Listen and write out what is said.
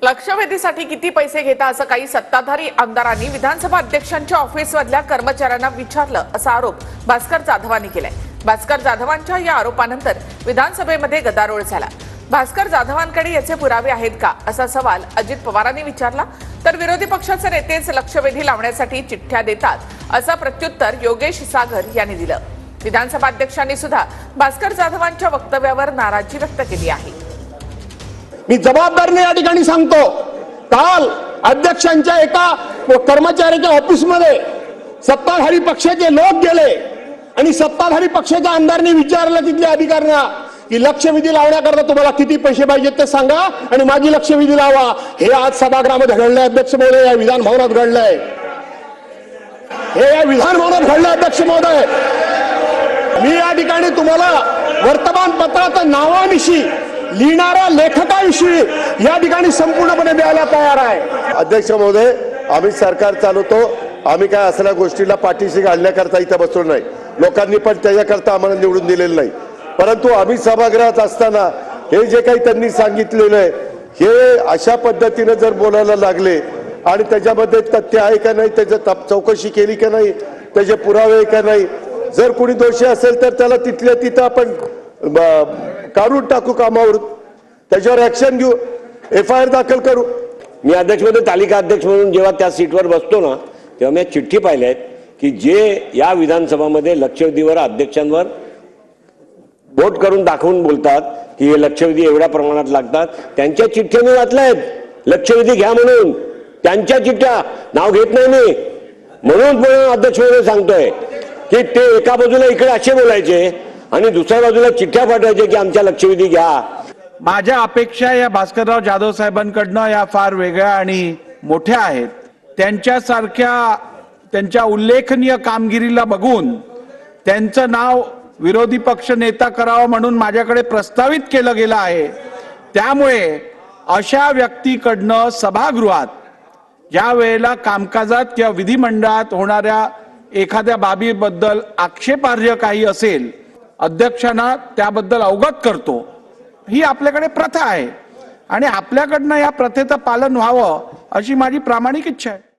लक्षवेधीसाठी किती पैसे घेता असं काही सत्ताधारी आमदारांनी विधानसभा अध्यक्षांच्या ऑफिसमधल्या कर्मचाऱ्यांना विचारलं असा आरोप भास्कर जाधवांनी केलाय। भास्कर जाधवांच्या या आरोपानंतर विधानसभेमध्ये गदारोळ झाला। भास्कर जाधवांकडे याचे पुरावे आहेत का असा सवाल अजित पवारांनी विचारला, तर विरोधी पक्षाचे नेतेच लक्षवेधी लावण्यासाठी चिठ्ठ्या देतात असं प्रत्युत्तर योगेश सागर यांनी दिलं। विधानसभा अध्यक्षांनी सुद्धा भास्कर जाधवांच्या वक्तव्यावर नाराजी व्यक्त केली आहे। मी जबाबदारीने या ठिकाणी सांगतो, काल अध्यक्षांच्या एका कर्मचाऱ्याच्या ऑफिसमध्ये सत्ताधारी पक्षाचे लोक गेले आणि सत्ताधारी पक्षाच्या आमदारांनी विचारलं तिथल्या अधिकाऱ्यांना की लक्षवेधी लावण्याकरता तुम्हाला किती पैसे पाहिजेत ते सांगा आणि माझी लक्षवेधी लावा। हे आज सभागृहामध्ये घडलंय अध्यक्ष महोदय, या विधान भवनात घडलंय, हे या विधान भवनात घडलंय अध्यक्ष महोदय। मी या ठिकाणी तुम्हाला वर्तमानपत्राच्या नावानिशी लिहिणाऱ्या लेखकाविषयी या ठिकाणी संपूर्णपणे द्यायला तयार आहे। अध्यक्ष महोदय, आम्ही सरकार चालवतो, आम्ही काय असल्या गोष्टीला पाठीशी घालण्याकरता इथं बसलो नाही। लोकांनी पण त्याच्याकरता आम्हाला निवडून दिलेलं नाही, परंतु आम्ही सभागृहात असताना हे जे काही त्यांनी सांगितलेलं आहे हे अशा पद्धतीने जर बोलायला लागले आणि त्याच्यामध्ये तथ्य आहे का नाही, त्याची चौकशी केली का नाही, त्याचे पुरावे आहे का नाही, जर कोणी दोषी असेल तर त्याला तिथल्या तिथं आपण काढून टाकू कामावर, त्याच्यावर ऍक्शन घेऊ, FIR दाखल करू। मी अध्यक्ष म्हणून तालिका अध्यक्ष म्हणून जेव्हा त्या सीटवर बसतो ना तेव्हा मी चिठ्ठी पाहिल्यात की जे या विधानसभामध्ये लक्षवेधीवर अध्यक्षांवर बोट करून दाखवून बोलतात की हे लक्षवेधी एवढ्या प्रमाणात लागतात, त्यांच्या चिठ्ठ्या मी वाचल्यात, लक्षवेधी घ्या म्हणून त्यांच्या चिठ्ठ्या, नाव घेत नाही मी, म्हणून अध्यक्ष म्हणून सांगतोय की ते एका बाजूला इकडे असे बोलायचे आणि दुसऱ्या बाजूला चिठ्ठ्या पाठवायचे की आमच्या लक्षवेधी घ्या। माझ्या अपेक्षा या भास्करराव जाधव साहेबांकडनं या फार वेगळ्या आणि मोठ्या आहेत। त्यांच्यासारख्या त्यांच्या उल्लेखनीय कामगिरीला बघून त्यांचं नाव विरोधी पक्ष नेता करावं म्हणून माझ्याकडे प्रस्तावित केलं गेलं आहे। त्यामुळे अशा व्यक्तीकडनं सभागृहात ज्या वेळेला कामकाजात किंवा विधिमंडळात होणाऱ्या एखाद्या बाबीबद्दल आक्षेपार्ह काही असेल, अध्यक्षांना त्याबद्दल अवगत करतो, ही आपल्याकडे प्रथा आहे आणि आपल्याकडनं या प्रथेचं पालन व्हावं अशी माझी प्रामाणिक इच्छा आहे।